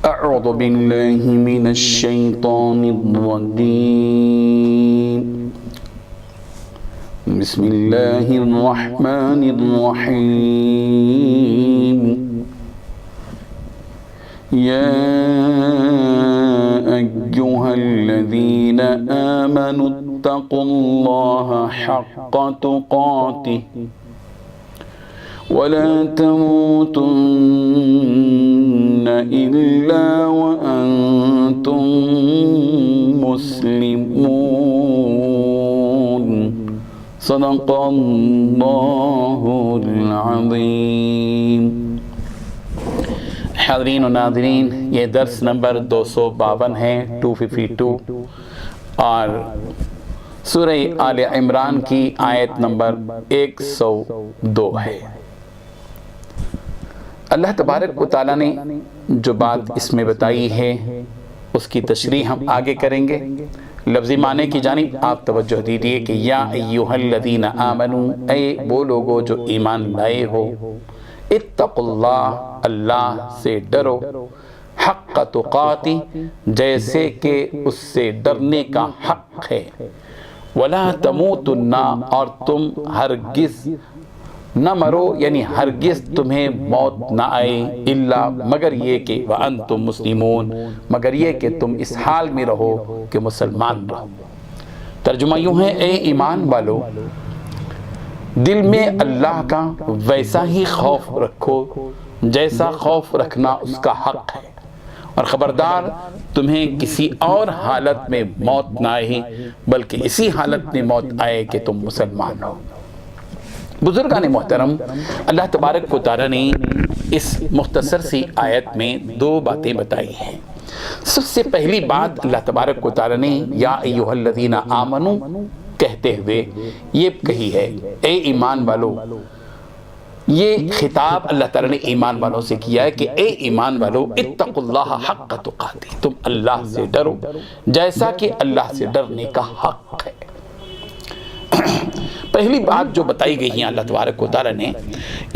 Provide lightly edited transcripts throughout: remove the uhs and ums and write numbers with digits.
أعوذ بالله من الشيطان الرجيم بسم الله الرحمن الرحيم يا أيها الذين آمنوا اتقوا الله حق تقاته ولا تموتن إلا وأنتم مسلمون صدق اللہ العظیم۔ حاضرین و ناظرین، یہ درس نمبر 252 ہے، 252، اور سورہ آل عمران کی آیت نمبر 102 ہے۔ اللہ تبارک و تعالیٰ نے جو بات اس میں بتائی ہے اس کی تشریح ہم آگے کریں گے۔ لفظی معنی کی جانب آپ توجہ دیجئے کہ یا ایھا الذین آمنوا، اے وہ لوگوں جو ایمان لائے ہو، اتقوا اللہ، اللہ سے ڈرو، حق تقاتی، جیسے کہ اس سے ڈرنے کا حق ہے، ولا تموتن، اور تم ہرگز نہ مرو، یعنی ہرگز تمہیں موت نہ آئے، الا مگر یہ کہ وانتم مسلمون، مگر یہ کہ تم اس حال میں رہو کہ مسلمان رہو۔ ترجمہ یوں ہے، اے ایمان والو، دل میں اللہ کا ویسا ہی خوف رکھو جیسا خوف رکھنا اس کا حق ہے، اور خبردار تمہیں کسی اور حالت میں موت نہ آئے بلکہ اسی حالت میں موت آئے کہ تم مسلمان ہو۔ بزرگان محترم، اللہ تبارک و تعالیٰ نے اس مختصر سی آیت میں دو باتیں بتائی ہیں۔ سب سے پہلی بات اللہ تبارک و تعالیٰ نے یا ایھا الذین آمنوا کہتے ہوئے یہ کہی ہے، اے ایمان والو۔ یہ خطاب اللہ تعالیٰ نے ایمان والوں سے کیا ہے کہ اے ایمان والو، اتقوا اللہ حق تقاتی، تم اللہ سے ڈرو جیسا کہ اللہ سے ڈرنے کا حق ہے۔ پہلی بات جو بتائی گئی ہے اللہ تبارک و تعالیٰ نے،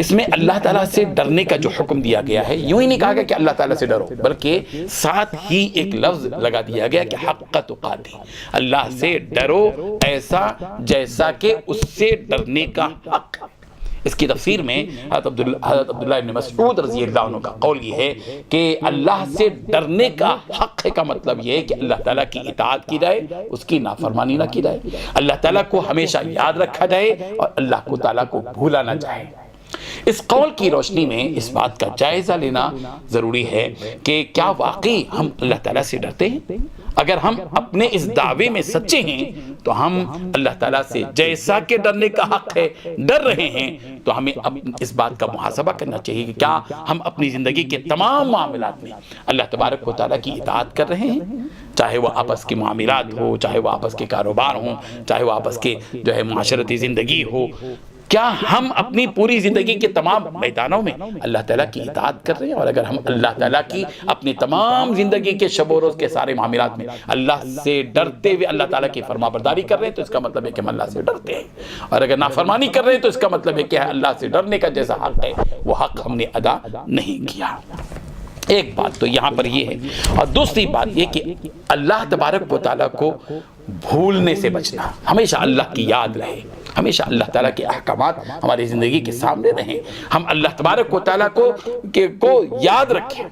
اس میں اللہ تعالیٰ سے ڈرنے کا جو حکم دیا گیا ہے، یوں ہی نہیں کہا گیا کہ اللہ تعالیٰ سے ڈرو، بلکہ ساتھ ہی ایک لفظ لگا دیا گیا کہ حق تقاتی، اللہ سے ڈرو ایسا جیسا کہ اس سے ڈرنے کا حق ہے۔ اس کی تفسیر میں حضرت عبداللہ ابن مسعود رضی اللہ عنہ کا قول یہ ہے کہ اللہ سے ڈرنے کا حق ہے کا مطلب یہ ہے کہ اللہ تعالیٰ کی اطاعت کی جائے، اس کی نافرمانی نہ کی جائے، اللہ تعالیٰ کو ہمیشہ یاد رکھا جائے اور اللہ کو تعالیٰ کو بھولا نہ جائے۔ اس قول کی روشنی میں اس بات کا جائزہ لینا ضروری ہے کہ کیا واقعی ہم اللہ تعالیٰ سے ڈرتے ہیں؟ اگر ہم اپنے اس دعوے میں سچے ہیں تو ہم اللہ تعالیٰ سے جیسا کہ ڈرنے کا حق ہے ڈر رہے ہیں، تو ہمیں اس بات کا محاسبہ کرنا چاہیے کہ کیا ہم اپنی زندگی کے تمام معاملات میں اللہ تبارک و تعالیٰ کی اطاعت کر رہے ہیں، چاہے وہ آپس کے معاملات ہو، چاہے وہ آپس کے کاروبار ہوں، چاہے وہ آپس کے معاشرتی زندگی ہو، کیا ہم اپنی پوری زندگی کے تمام میدانوں میں اللہ تعالیٰ کی اطاعت کر رہے ہیں؟ اور اگر ہم اللہ تعالیٰ کی اپنی تمام زندگی کے شب و روز کے سارے معاملات میں اللہ سے ڈرتے ہوئے اللہ تعالیٰ کی فرما برداری کر رہے ہیں تو اس کا مطلب ہے کہ ہم اللہ سے ڈرتے ہیں، اور اگر نافرمانی کر رہے ہیں تو اس کا مطلب ہے کہ اللہ سے ڈرنے کا جیسا حق ہے وہ حق ہم نے ادا نہیں کیا۔ ایک بات تو یہاں پر یہ ہے، اور دوسری بات یہ کہ اللہ تبارک و تعالیٰ کو بھولنے سے بچنا، ہمیشہ اللہ کی یاد رہے، ہمیشہ اللہ تعالیٰ کے احکامات ہماری زندگی کے سامنے رہیں، ہم اللہ تبارک و تعالیٰ کو یاد رکھیں۔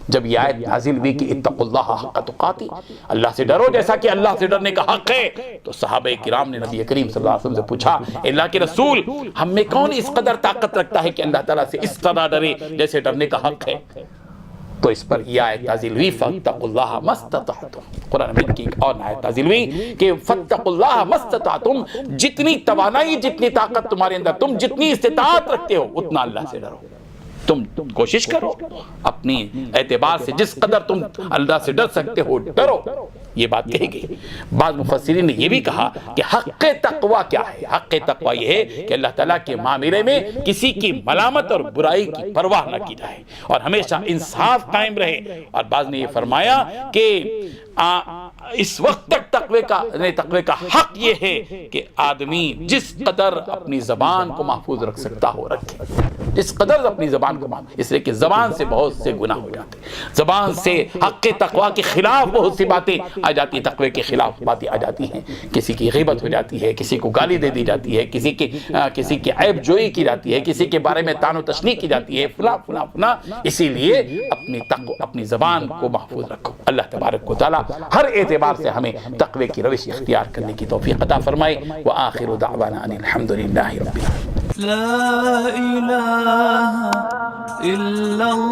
جب یہ آیت نازل ہوئی کہ اتقوا اللہ حق تقاتی، اللہ سے ڈرو جیسا کہ اللہ سے ڈرنے کا حق ہے، تو صحابہ کرام نے نبی کریم صلی اللہ علیہ وسلم سے پوچھا، اللہ کے رسول، ہم میں کون اس قدر طاقت رکھتا ہے کہ اللہ تعالیٰ سے اس طرح ڈرے جیسے ڈرنے کا حق ہے؟ تو اس پر یہ آیت نازل ہوئی فَاتَّقُوا اللَّهَ مَا اسْتَطَعْتُمْ۔ قرآن مجید کی ایک اور آیت نازل ہوئی کہ فَاتَّقُوا اللَّهَ مَا اسْتَطَعْتُمْ، جتنی توانائی، جتنی طاقت تمہارے اندر، تم جتنی استطاعت رکھتے ہو اتنا اللہ سے ڈرو۔ تم کوشش کرو اپنی اعتبار سے، جس قدر تم اللہ سے ڈر سکتے ہو ڈرو، یہ بات کہی گئی۔ بعض مفسرین نے یہ بھی کہا کہ حق تقوی کیا ہے؟ حق تقوی یہ ہے کہ اللہ تعالیٰ کے معاملے میں کسی کی ملامت اور برائی کی پرواہ نہ کی جائے اور ہمیشہ انصاف قائم رہے۔ اور بعض نے یہ فرمایا کہ اس وقت تک تقوی کا حق یہ ہے کہ آدمی جس قدر اپنی زبان کو محفوظ رکھ سکتا ہو رکھے، جس قدر اپنی زبان کو محفوظ، اس لیے کہ زبان سے بہت سے گناہ ہو جاتے ہیں، زبان سے حق تقوی کے خلاف بہت سی باتیں آ جاتی ہیں، تقوی کے خلاف باتیں آ جاتی ہیں، کسی کی غیبت ہو جاتی ہے، کسی کو گالی دے دی جاتی ہے، کسی کی عیب جوئی کی جاتی ہے، کسی کے بارے میں طعن و تشنیع کی جاتی ہے، فلاں فلاں فلاں۔ اسی لیے اپنی زبان کو محفوظ رکھو۔ اللہ تبارک و تعالی ہر اعتبار سے ہمیں تقوی کی روش اختیار کرنے کی توفیق عطا فرمائے۔ وآخر دعوانا ان الحمدللہ رب العالمین۔ لا إله إلا الله